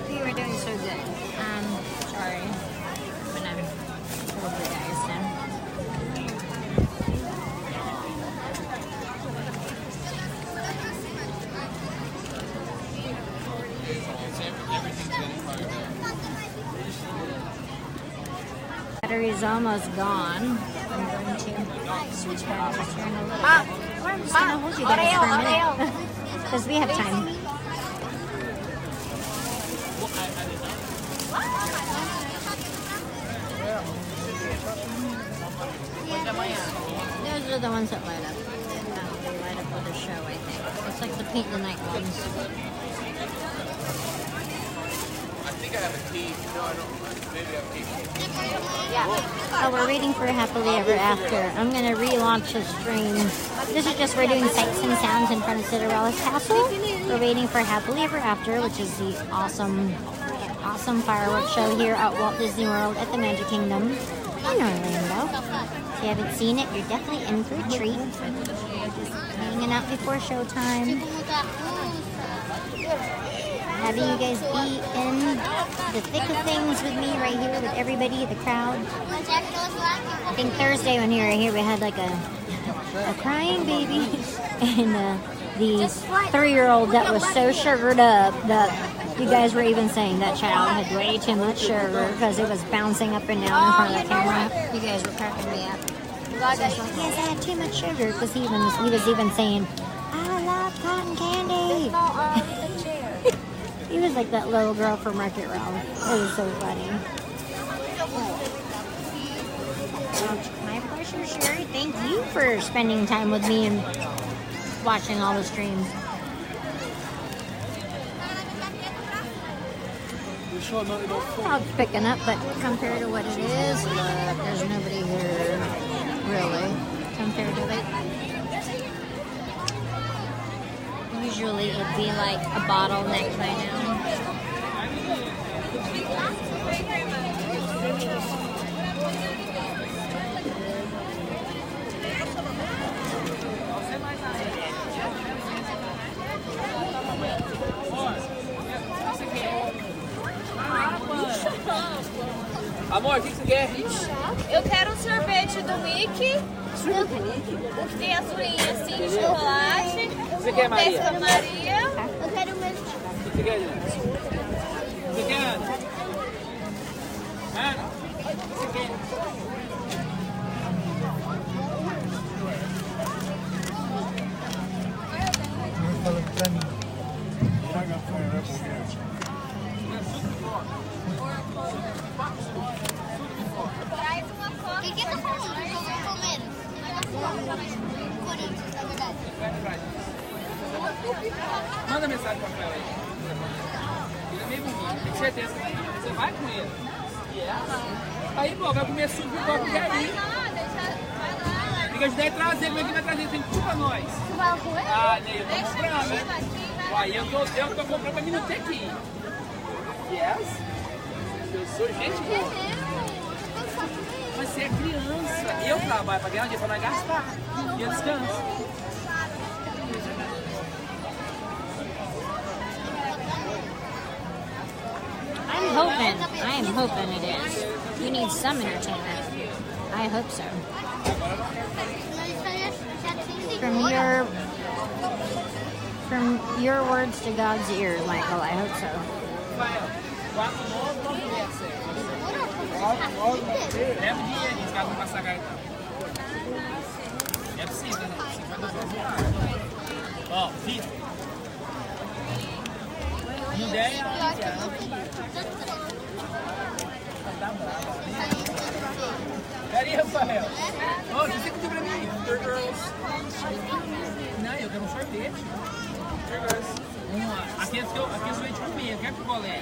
You were doing so good. Sorry. But I'm told you guys then. Battery is almost gone. I'm going to switch batteries here in a little bit. Or I'm just going to hold you guys for a minute. Because we have time. Those are the ones that light up. They light up with the show, I think. It's like the paint the night ones.
I think I have a key. No, I don't. Maybe I have a key.
Oh, we're waiting for Happily Ever After. I'm going to relaunch the stream. This is just we're doing sights and sounds in front of Cinderella's castle. We're waiting for Happily Ever After, which is the awesome fireworks show here at Walt Disney World at the Magic Kingdom in Orlando. If you haven't seen it, you're definitely in for a treat. Just hanging out before showtime. Having you guys be in the thick of things with me right here with everybody, the crowd. I think Thursday when you were here, we had like a crying baby and the 3-year-old that was so sugared up that You guys were even saying that child had way too much sugar because it was bouncing up and down in front of the camera. You guys were cracking me up. So I was like, yes, I had too much sugar because he was even saying, I love cotton candy. He was like that little girl from Wreck-It Ralph. It was so funny. My pleasure, Sherry. Thank you for spending time with me and watching all the streams. Crowd's picking up, but compared to what it is, there's nobody here, really, compared to like, usually it'd be like a bottleneck by now.
Amor, o que você quer?
Eu quero um sorvete do Mickey. O que tem as linhas assim de chocolate.
Você quer, Maria?
Pesca Maria. Eu quero o mesmo.
O que você quer, Ana? Você quer, Ana? Ana? O que você quer?
Pra mim.
O que tá falando? Eu vou comer. Corinthians, na verdade.
Manda mensagem pra ela aí. Ele é meio bonito, tenho certeza que você vai com ele. Aí, pô, vai comer suco de copo de aí. Tem que ajudar a trazer, como é que vai trazer? Tem tudo pra nós.
Você vai com ele?
Ah, Ney, eu tô comprando, né? Uai, eu tô comprando pra mim não ter que ir. Yes? Eu sou gente boa. Mas você é criança. Eu trabalho pra ganhar dinheiro pra não gastar. E eu descanso.
I am hoping it is. You need some entertainment. I hope so. From your words to God's ears, Michael, I hope so.
Leva o dinheiro, os caras vão passar cartão. É possível, né? 50 reais. Ó, Vitor. Ideia. Tá bravo. Peraí, Rafael. Ô, você pediu pra mim? Não, eu quero um sorvete. Vamos lá. Aqui é o sorvete com medo. Quer picolé?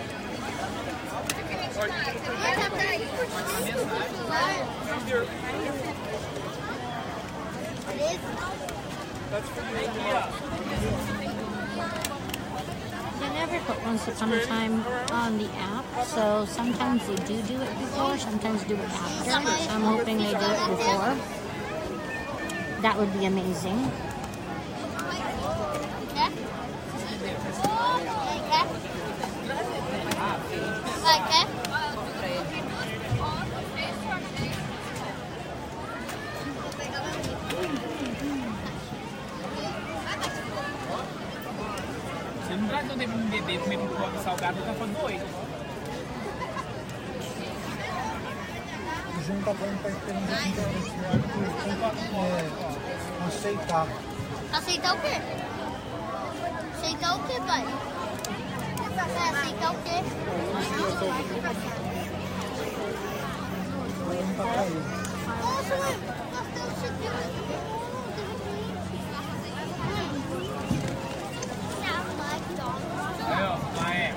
They never put Once Upon a Time on the app, so sometimes they do it before, sometimes do it after. I'm hoping they do it before. That would be amazing.
Like that?
Você não vai dar tempo de um bebê comer pipoca salgada, tá falando doido.
O João tá falando pra aceitar.
Aceitar o quê? Aceitar o quê, pai? Aceitar o quê? Nossa, mãe, nós temos que
Aí, ó, lá é.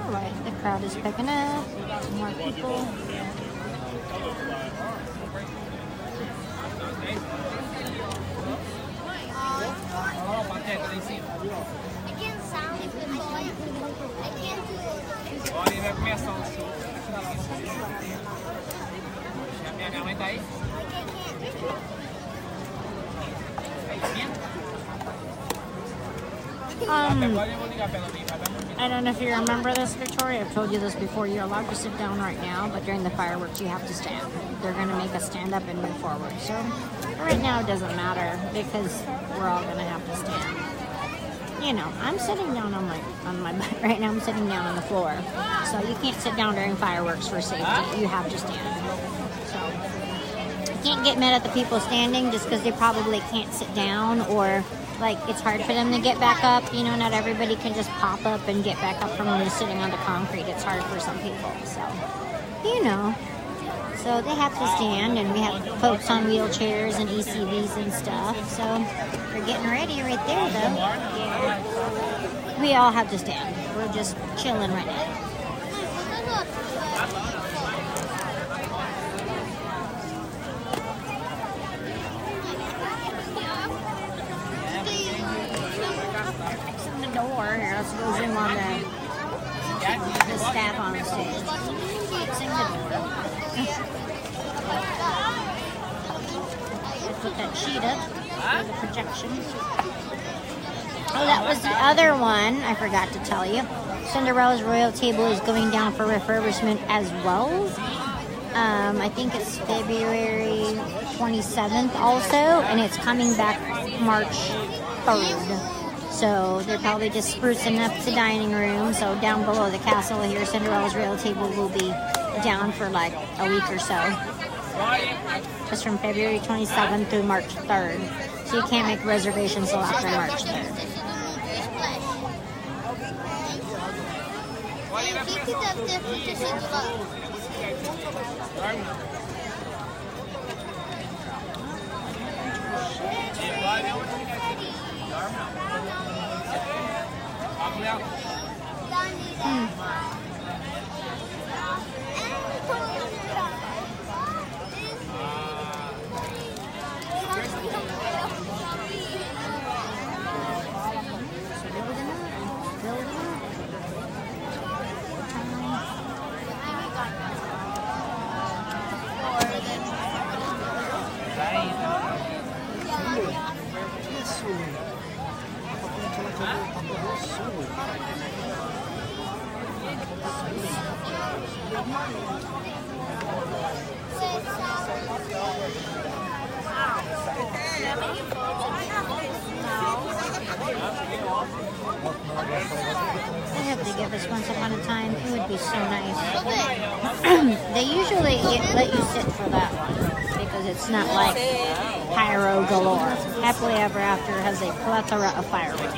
Alright, the crowd is picking up. More people.
I can't sound if the boy. I can't do it.
Olha, ele vai começar o show. Minha mãe tá aí? Até agora eu vou ligar pra ela vir, vai dar muito.
I don't know if you remember this, Victoria. I've told you this before. You're allowed to sit down right now, but during the fireworks, you have to stand. They're going to make us stand up and move forward. So right now, it doesn't matter because we're all going to have to stand. You know, I'm sitting down on my butt right now. I'm sitting down on the floor. So you can't sit down during fireworks for safety. You have to stand. So you can't get mad at the people standing just because they probably can't sit down, or like it's hard for them to get back up. You know, not everybody can just pop up and get back up from just sitting on the concrete. It's hard for some people. So, you know. So they have to stand, and we have folks on wheelchairs and ECVs and stuff. So we're getting ready right there, though. Yeah. We all have to stand. We're just chilling right now. Fixing the door. Here, let's go zoom on the staff on the stage. Fixing the door. Put that sheet up for the projection. Oh, that was the other one. I forgot to tell you. Cinderella's Royal Table is going down for refurbishment as well. I think it's February 27th also, and it's coming back March 3rd. So they're probably just sprucing up the dining room. So down below the castle here, Cinderella's Royal Table will be down for like a week or so. It's from February 27th through March 3rd. So you can't make reservations until after March 3rd. They have to give us once upon a time. It would be so nice. They usually let you sit for that one because it's not like pyro galore. Happily Ever After has a plethora of fireworks.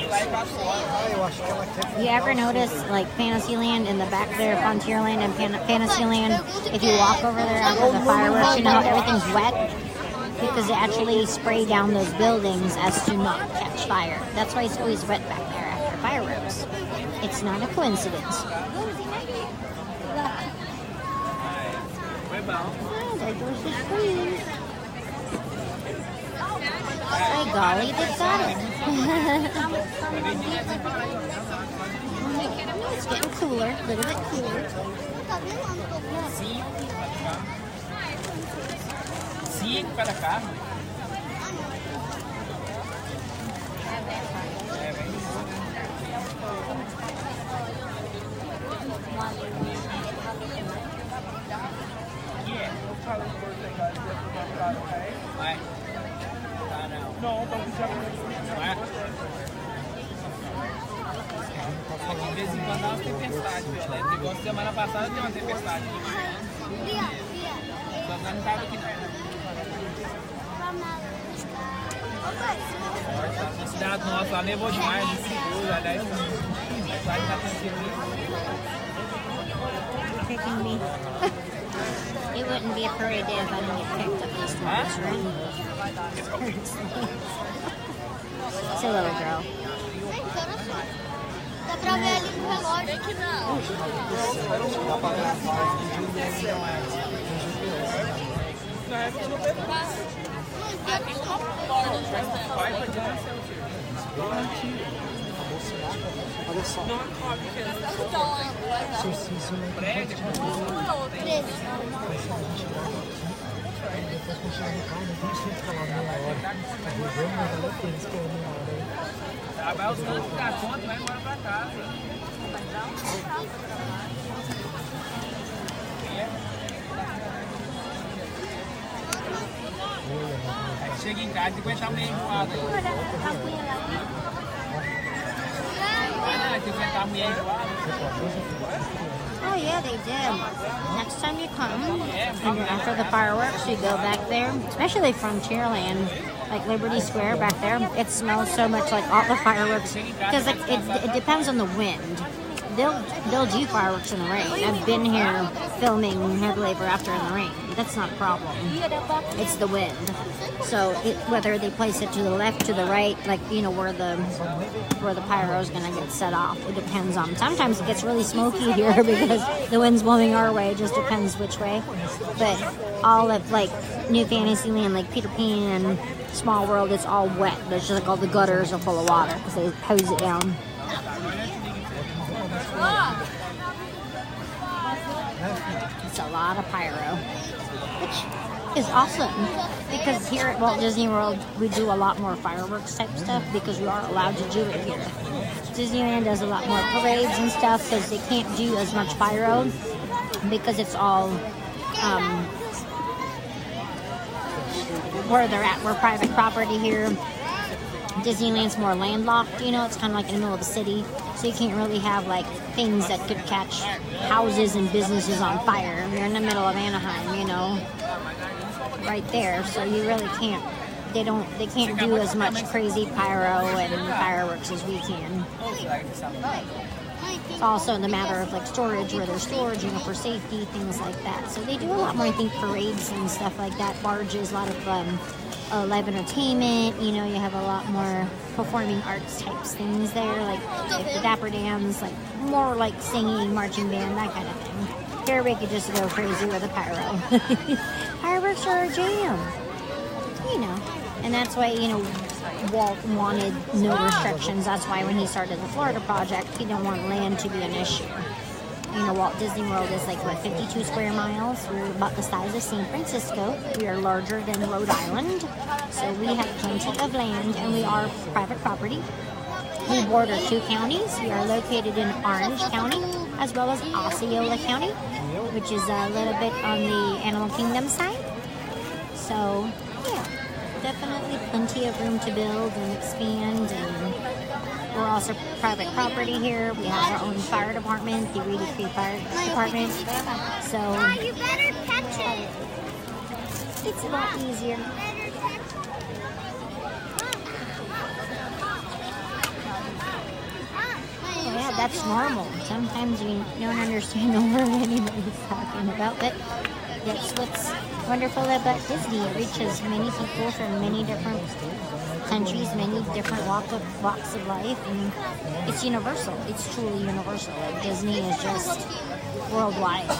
You ever notice like Fantasyland in the back there, Frontierland and Fantasyland, if you walk over there after the fireworks, you know how everything's wet? Because they actually spray down those buildings as to not catch fire. That's why it's always wet back there after fireworks. It's not a coincidence. Oh, there goes the screen. By golly, they got it. It's getting cooler, a little bit cooler.
Cinco para cá.
No, but we
de vez em quando dá uma tempestade violenta. Igual semana passada deu uma tempestade de manhã. Só não estava aqui não. Na cidade nossa lá levou demais, não segura, aliás. Vai estar tranquilo.
Taking me. It wouldn't be a parade day if I didn't get picked up this once, right? It's a little girl.
Dá pra ver ali no relógio.
Olha só. Depois quando chegar no carro, não tem que ficar lá meia hora. Tá vendo? Mas ela tem que ficar meia hora.
Vai usando o cartão, vai embora pra casa. Chega em casa e vai estar meio enjoado. Vai aguentar a mulher enjoada.
Oh yeah, they did. Next time you come, and after the fireworks, you go back there, especially Frontierland, like Liberty Square back there. It smells so much like all the fireworks because it depends on the wind. They'll do fireworks in the rain. I've been here filming heavily ever after in the rain. That's not a problem. It's the wind. So whether they place it to the left, to the right, like where the pyro is gonna get set off, it depends on. Sometimes it gets really smoky here because the wind's blowing our way. It just depends which way. But all of like New Fantasyland, like Peter Pan, Small World, it's all wet. There's just like all the gutters are full of water because they hose it down. It's a lot of pyro, which is awesome because here at Walt Disney World we do a lot more fireworks type stuff because we are allowed to do it here. Disneyland does a lot more parades and stuff because they can't do as much pyro because it's all where they're at. We're private property here. Disneyland's more landlocked, it's kind of like in the middle of the city, so you can't really have like things that could catch houses and businesses on fire. You're in the middle of Anaheim, right there, so you really can't. They can't do as much crazy pyro and fireworks as we can. It's also in the matter of like storage, where there's storage, for safety, things like that. So they do a lot more, I think, parades and stuff like that. Barges, a lot of live entertainment. You have a lot more performing arts types things there, like the Dapper Dans, like more like singing, marching band, that kind of thing. Here we could just go crazy with a pyro. Fireworks are a jam, and that's why Walt wanted no restrictions. That's why when he started the Florida project, he didn't want land to be an issue. Walt Disney World is like 52 square miles. We're about the size of San Francisco. We are larger than Rhode Island, so we have plenty of land, and we are private property. We border 2 counties. We are located in Orange County as well as Osceola County, which is a little bit on the Animal Kingdom side. So yeah, definitely plenty of room to build and expand, and we're also private property here. We have our own fire department, the Reedy Creek Fire Department. So
you better catch it.
It's a lot easier. Oh yeah, that's normal. Sometimes you don't understand the word anybody's talking about, but that's what's wonderful about Disney. It reaches many people from many different countries, many different walks of life, and it's universal. It's truly universal. Like Disney is just worldwide,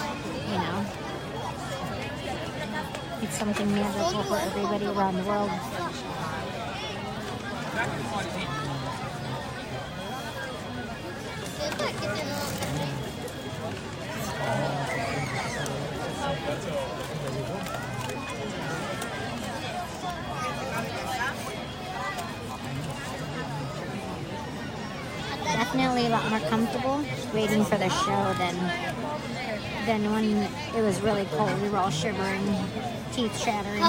It's something magical for everybody around the world. Definitely a lot more comfortable waiting for the show than when it was really cold. We were all shivering, teeth chattering.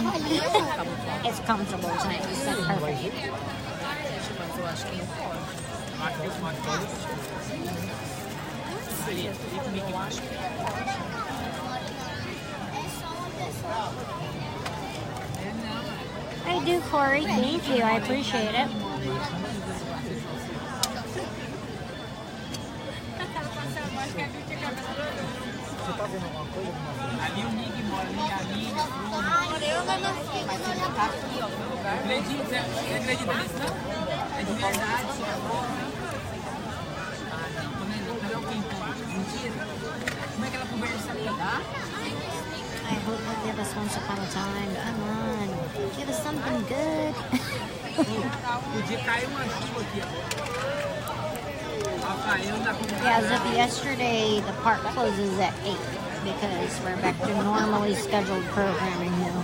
It's comfortable tonight. It's so perfect. I do, Corey. Thank you. I appreciate it.
Ali o Nick mora, a Nina, mas você já tá aqui, ó, no lugar. Você acredita nisso, não? É de verdade. Quando é o quinto? Mentira. Como é que ela conversa ali?
I hope you'll give us once upon a time. Come on. Give us something good.
Podia cair uma chuva aqui, ó.
Yeah, as of yesterday, the park closes at 8 because we're back to normally scheduled programming now.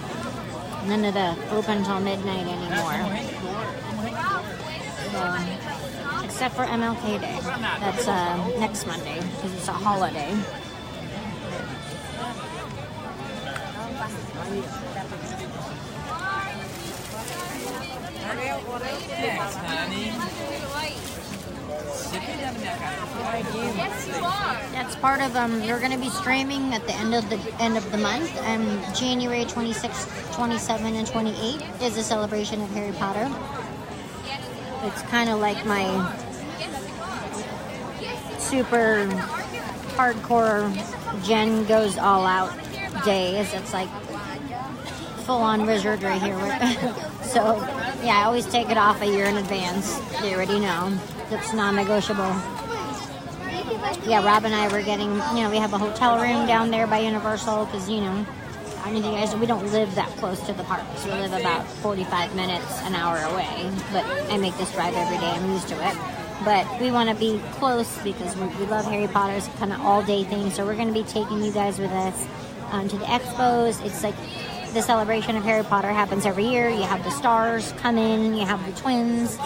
None of the open till midnight anymore. So, except for MLK Day. That's next Monday because it's a holiday.
Thanks, honey.
Yes, you are.
That's part of we're going to be streaming at the end of the month, and January 26, 27, and 28 is a celebration of Harry Potter. It's kind of like my super hardcore Jen goes all out days. It's like full on wizardry here. So yeah, I always take it off a year in advance. You already know. It's non-negotiable. Yeah, Rob and I were getting, we have a hotel room down there by Universal because, I don't know, you guys, we don't live that close to the parks. We live about 45 minutes, an hour away. But I make this drive every day. I'm used to it. But we want to be close because we love Harry Potter. It's kind of all-day thing. So we're going to be taking you guys with us to the expos. It's like the celebration of Harry Potter happens every year. You have the stars come in. You have the twins, the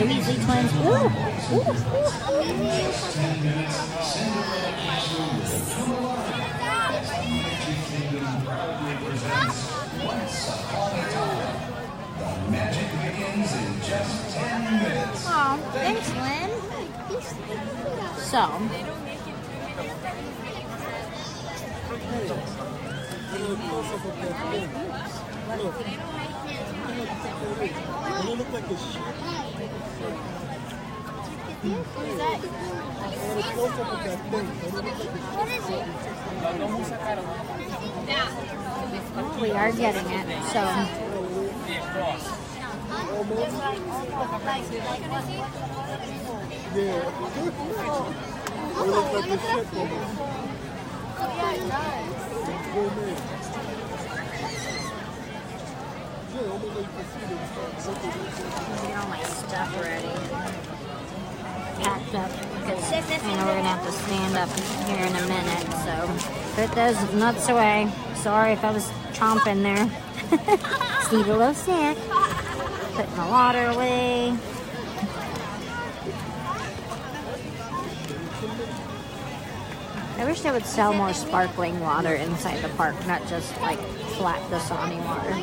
Weasley twins. Ooh, ooh, oh, thanks, Lynn. So. We are getting it, so. Get all my stuff ready. Packed up. Because I know we're going to have to stand up here in a minute. So put those nuts away. Sorry if I was chomping there. Steve a little snack. Putting the water away. I wish they would sell more sparkling water inside the park, not just like flat Dasani water.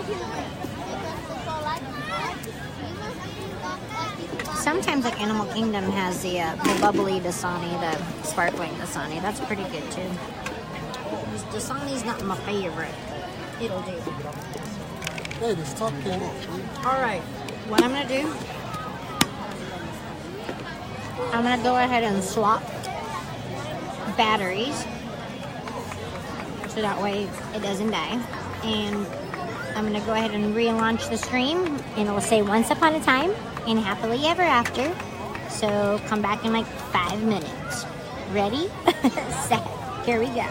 Sometimes like Animal Kingdom has the bubbly Dasani, the sparkling Dasani. That's pretty good too. Dasani's not my favorite. It'll do.
Hey, this top came off.
Alright, what I'm going to do, I'm going to go ahead and swap batteries so that way it doesn't die. And I'm going to go ahead and relaunch the stream, and it will say once upon a time and happily ever after. So come back in like 5 minutes. Ready? Set. Here we go.